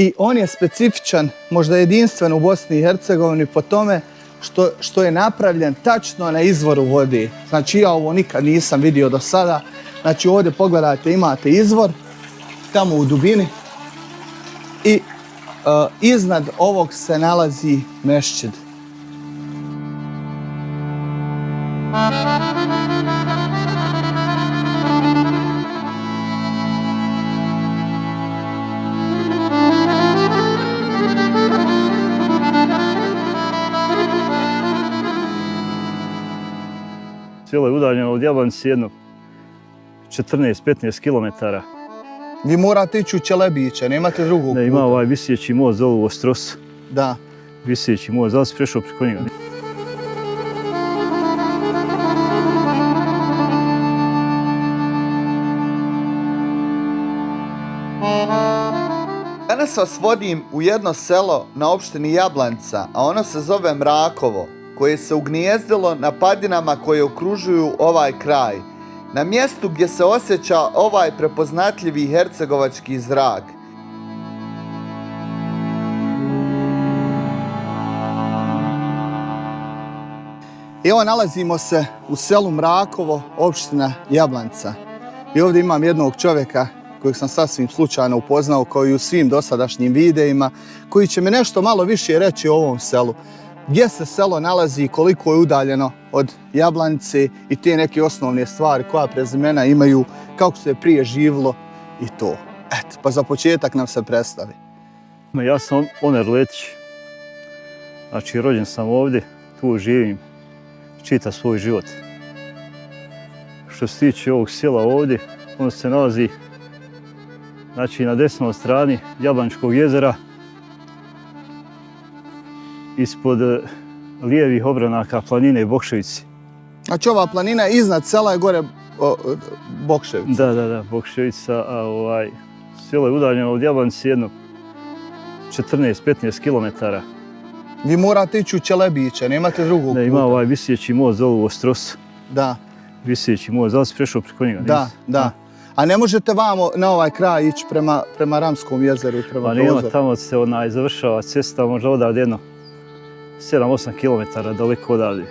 I on je specifičan, možda jedinstven u Bosni i Hercegovini po tome što je napravljen tačno na izvoru vode. Znači ja ovo nikad nisam vidio do sada. Znači ovdje pogledajte, imate izvor tamo u dubini i iznad ovog se nalazi mešćid. Selo je udaljeno od Jablanice jedno 14-15 km. Vi morate ići u Čelebiće, nemate drugog puta. Ne, ima ovaj visjeći most dolu u Ostrosu. Da. Visjeći most, da li si prešao preko njega? Danas vas vodim u jedno selo na opštini Jablanica, a ono se zove Mrakovo, koje se ugnijezdilo na padinama koje okružuju ovaj kraj, na mjestu gdje se osjeća ovaj prepoznatljivi hercegovački zrak. Evo nalazimo se u selu Mrakovo, opština Jablanica. I ovdje imam jednog čovjeka kojeg sam sasvim slučajno upoznao, kao i u svim dosadašnjim videima, koji će mi nešto malo više reći o ovom selu. Gdje se selo nalazi, koliko je udaljeno od Jablanice i te neke osnovne stvari koja prezimena imaju, kako se prije živilo i to. Eto, pa za početak nam se predstavi. Ja sam Omer Letić. Znači, rođen sam ovdje, tu živim, čitav svoj život. Što se tiče ovog sela ovdje, ono se nalazi znači, na desnoj strani Jablaničkog jezera, ispod lijevih obranaka planine Bokševici. Znači ova planina iznad sela je gore Bokševica. Da, Bokševica, a selo je udaljeno od Jablanice jedno 14-15 km. Vi morate ići u Čelebiće, nemate drugog puta. Ne, ima ovaj visjeći most dolu u Ostrosu. Da. Visjeći most, da li si prešao preko njega? Da. A ne možete vamo na ovaj kraj ići prema Ramskom jezeru i prema Prozoru? Pa nema, tamo se završava cesta, možda odavde jedno 7-8 km daleko odavde.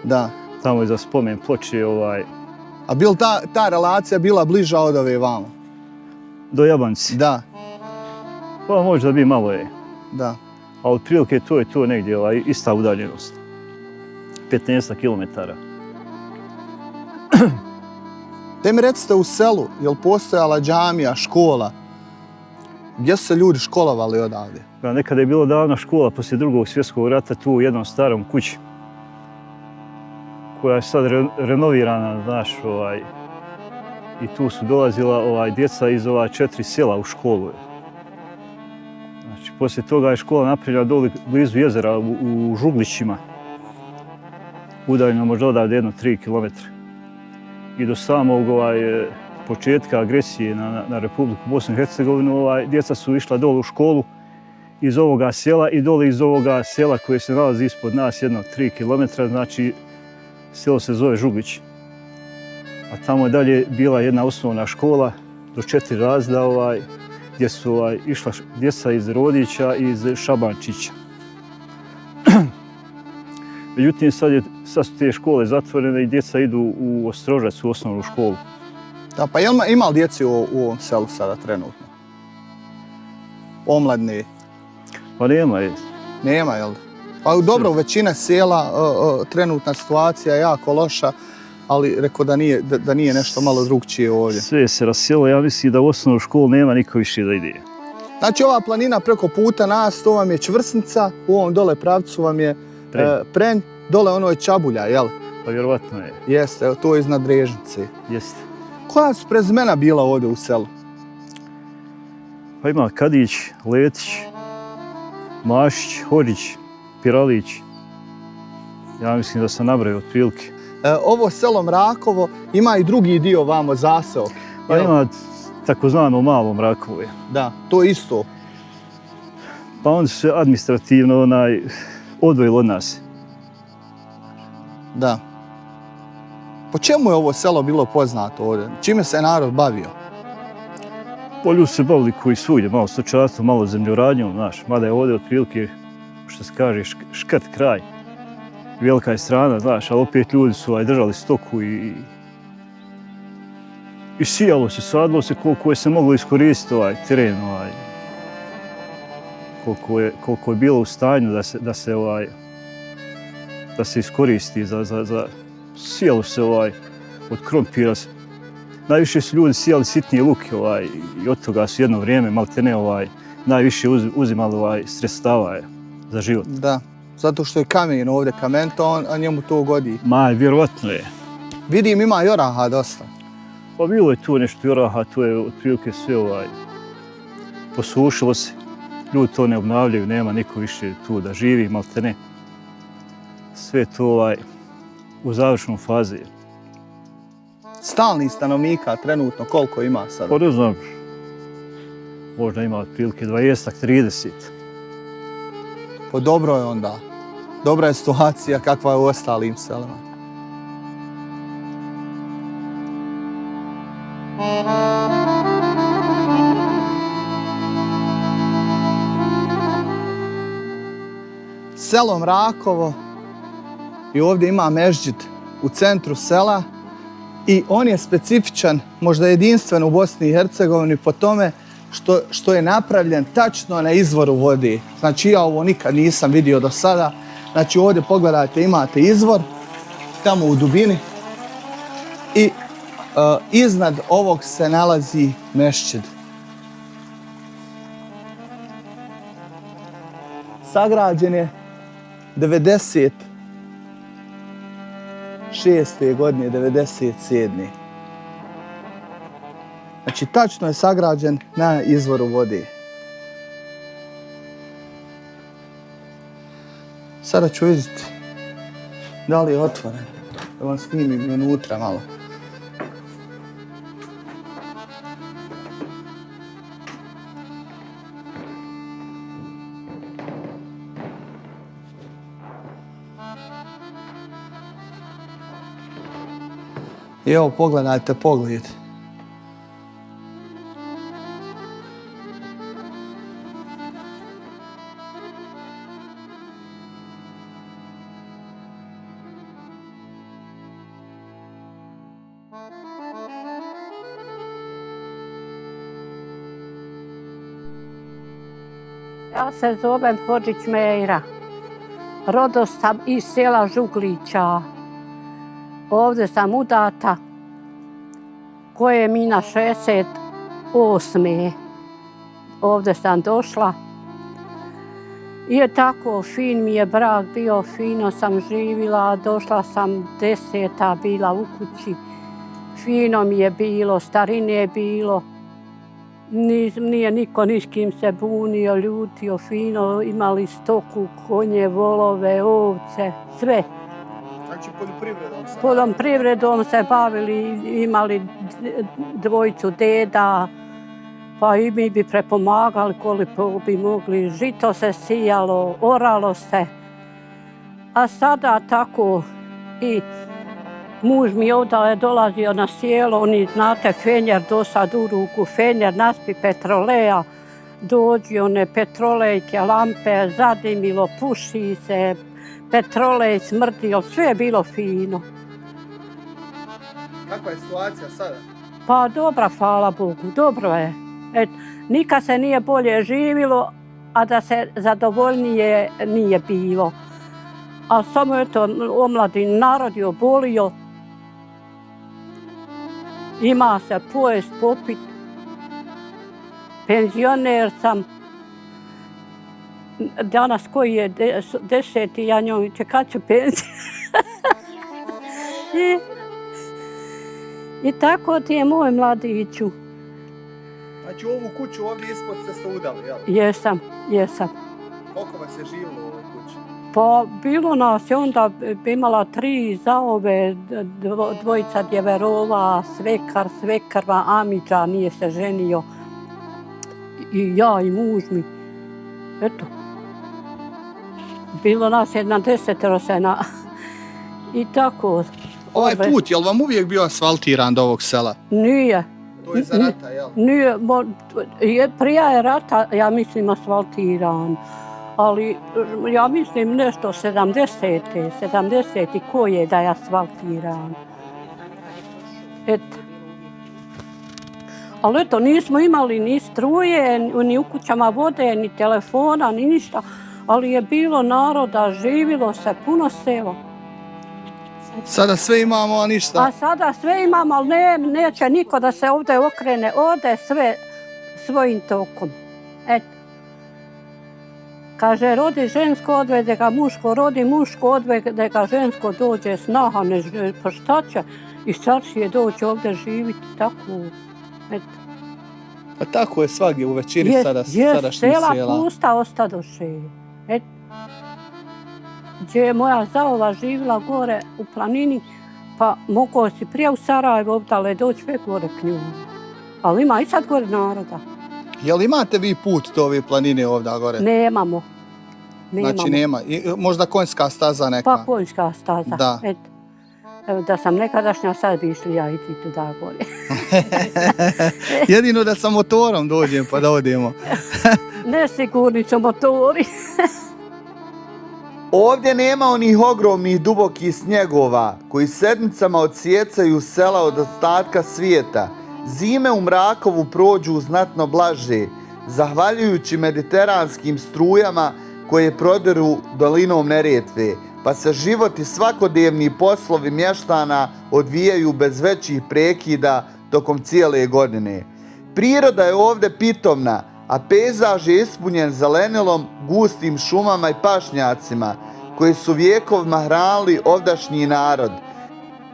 Da. Tamo je za spomen ploče A bi li ta relacija bila bliža od ove vamo? Do Jablanice? Da. Pa možda bi malo je. Da. A otprilike to je to negdje, ista udaljenost. 15 km. Te mi recite u selu, je li postojala džamija, škola? Gdje su se ljudi školovali odavde? Nekada je bila davna škola poslije Drugog svjetskog rata tu u jednom starom kući, koja je sad renovirana, znaš, i tu su dolazila djeca iz 4 sela u školu. Znači, poslije toga je škola napravljena dole blizu jezera u Žuglićima, udaljeno možda odavde jedno 3 km. I do samog početka agresije na Republiku Bosnu i Hercegovinu, djeca su išla dole u školu iz ovoga sela i dole iz ovoga sela koje se nalazi ispod nas jedno 3 km, znači selo se zove Žuglić. A tamo je dalje bila jedna osnovna škola do 4 razreda gdje su išla djeca iz Rodića i iz Šabančića. Međutim, sad su te škole zatvorene i djeca idu u Ostrožac u osnovnu školu. Da, pa ima li djeci u ovom selu sada trenutno? Omladni? Pa nema je. Nema, jel? Pa dobro, većina sela, trenutna situacija je jako loša, ali rekao da nije nešto malo drugčije ovdje. Sve se rasjelo, ja mislim da u osnovnu školu nema niko više da ide. Znači ova planina preko puta nas, to vam je Čvrsnica, u ovom dole pravcu vam je Prenj, dole ono je Čabulja, jel? Pa vjerovatno je. Jeste, to je iznad Režnice. Jeste. Koja su prezimena bila ovdje u selu? Pa ima Kadić, Letić, Mašić, Hodžić, Piralić. Ja mislim da sam nabrojao otprilike. Ovo selo Mrakovo ima i drugi dio vamo, zaseok. Pa ima takozvano malo Mrakovo. Da, to je isto. Pa on se administrativno odvojilo od nas. Da. Po čemu je ovo selo bilo poznato ovdje? Čime se narod bavio? Pa ljudi se bavili koji svugdje, malo stočarstvom, malo zemljoradnjom, znaš, mada je ovdje otprilike, što se kaže, škrt kraj. Velika je strana, znaš, ali opet ljudi su držali stoku i sijalo se, sadilo se koliko je se moglo iskoristiti teren, koliko je bilo u stanju da se iskoristi sijalo se od krompira. Najviše su ljudi sijali sitnije luke i od toga su jedno vrijeme maltene najviše uzimali sredstava za život. Da, zato što je kamen ovdje kamento, a njemu to godi. Ma, vjerovatno je. Vidim, ima i oraha dosta. Pa bilo je tu nešto oraha, to je otprilike sve posušilo se. Ljudi to ne obnavljaju, nema niko više tu da živi, maltene. Sve to u završnom fazi. Stalnih stanovnika trenutno koliko ima sad? Pa ne znam, možda ima otprilike 20-30. Pa dobro je onda. Dobra je situacija kakva je u ostalim selima. Selo Mrakovo i ovdje ima mešđid u centru sela i on je specifičan, možda jedinstven u Bosni i Hercegovini po tome što je napravljen tačno na izvoru vode. Znači ja ovo nikad nisam vidio do sada. Znači ovdje pogledajte, imate izvor tamo u dubini i iznad ovog se nalazi mešćid. Sagrađen je 96. godine, 97. Znači, tačno je sagrađen na izvoru vode. Sada ću vidjeti da li je otvoren. Da vam snimim unutra malo. I evo, pogledajte pogled. Ja se zovem Hodžić Mejra. Rodo sam iz sela Žuglića. Ovdje sam udata koje je mina 68. Ovdje sam došla. I tako, fin mi je brak bio, fino sam živjela, došla sam 10. bila u kući. Fino mi je bilo, starine je bilo. Nije niko ni s kim se bunio, ljutio, fino, imali stoku, konje, volove, ovce, sve. Znači poljoprivredom se? Poljoprivredom se bavili, imali dvojicu deda, pa i mi bi prepomagali koliko bi mogli. Žito se sijalo, oralo se. A sada tako i muž mi ovdje dolazio na sjelo, oni znate fenjer dosad u ruku, fenjer naspi petroleja, dođi one petrolejke, lampe, zadimilo, puši se, petrolej smrdio, sve je bilo fino. Kakva je situacija sada? Pa dobra, hvala Bogu, dobro je. Nikad se nije bolje živilo, a da se zadovoljnije nije bilo. A samo eto, omladin narod je obolio. Ima se pojest, popit. Penzioner sam. Danas koji je 10. ja njoj čekat ću penziju. I tako ti je moj mladiću. Znači ovu kuću ovdje ispod ste udali, jel? Jesam. Koliko vas je živjelo u ovoj kući? Pa bilo nas je onda imala 3 zaove, dvojica djeverova, svekrva, Amidža nije se ženio. I ja i muž mi. Eto. Bilo nas jedna 10 sena. I tako. Ovaj put, je li vam uvijek bio asfaltiran do ovog sela? Nije. To je za rata, jel? Nije, prije je rata, ja mislim, asfaltiran. Ali ja mislim nešto 70. koje da je asfaltiran. Eto. Ali eto, nismo imali ni struje, ni u kućama vode, ni telefona, ni ništa. Ali je bilo naroda, živilo se, puno selo. Sada sve imamo, a ništa. A sada sve imamo, ali neće niko da se ovdje okrene, ode sve svojim tokom. Eto. Kaže, rodi žensko, odvede ga muško, rodi muško, odvede ga žensko, dođe snaha, pa šta će? I staršije dođe ovdje živiti, tako. Eto. Pa tako je svagdje u većini sadašnjih sela. sela. Pusta ostadoše. Eto. Gdje je moja zaova živjela gore u planini, pa mogao si prije u Sarajevo ovdje doći sve gore k njoj. Ali ima i sad gore naroda. Jel imate vi put do ove planine ovdje gore? Nemamo. Znači nema. Možda konjska staza neka? Pa konjska staza. Da. Eto. Evo da sam nekadašnja, sad bi išli ja iti tuda gore. Jedino da sa motorom dođem pa da odemo. Nesigurni su motori. Ovdje nema onih ogromnih dubokih snjegova koji sedmicama odsjecaju sela od ostatka svijeta. Zime u Mrakovu prođu znatno blaže, zahvaljujući mediteranskim strujama koje prodiru dolinom Neretve, pa se život i svakodnevni poslovi mještana odvijaju bez većih prekida tokom cijele godine. Priroda je ovdje pitomna, a pejzaž je ispunjen zelenilom, gustim šumama i pašnjacima koji su vjekovima hranili ovdašnji narod.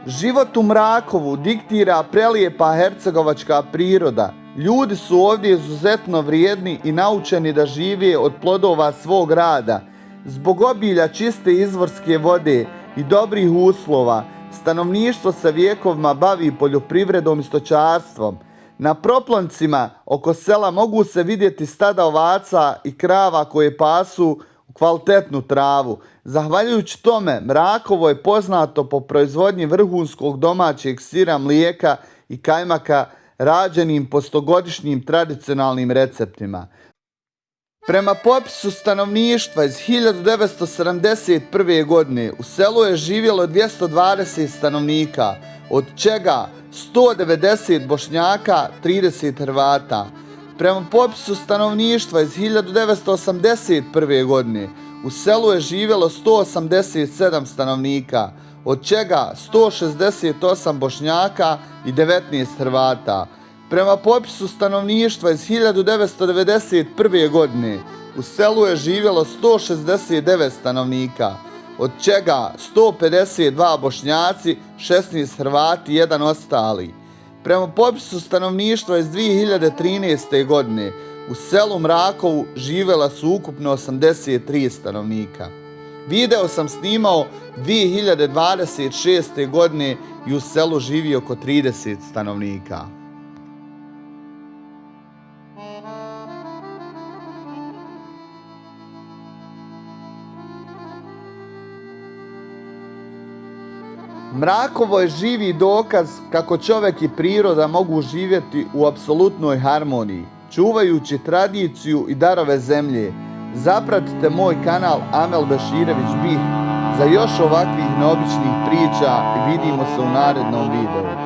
Život u Mrakovu diktira prelijepa hercegovačka priroda. Ljudi su ovdje izuzetno vrijedni i naučeni da žive od plodova svog rada. Zbog obilja čiste izvorske vode i dobrih uslova, stanovništvo se vjekovima bavi poljoprivredom i stočarstvom. Na proploncima oko sela mogu se vidjeti stada ovaca i krava koje pasu u kvalitetnu travu. Zahvaljujući tome, Mrakovo je poznato po proizvodnji vrhunskog domaćeg sira, mlijeka i kajmaka rađenim po stogodišnjim tradicionalnim receptima. Prema popisu stanovništva iz 1971. godine u selu je živjelo 220 stanovnika, od čega 190 Bošnjaka, 30 Hrvata. Prema popisu stanovništva iz 1981. godine u selu je živjelo 187 stanovnika, od čega 168 Bošnjaka i 19 Hrvata. Prema popisu stanovništva iz 1991. godine u selu je živjelo 169 stanovnika, od čega 152 Bošnjaci, 16 Hrvati i 1 ostali. Prema popisu stanovništva iz 2013. godine u selu Mrakovu živjela su ukupno 83 stanovnika. Video sam snimao 2026. godine i u selu živi oko 30 stanovnika. Mrakovo je živi dokaz kako čovjek i priroda mogu živjeti u apsolutnoj harmoniji, čuvajući tradiciju i darove zemlje. Zapratite moj kanal Amel Beširević Bih za još ovakvih neobičnih priča i vidimo se u narednom videu.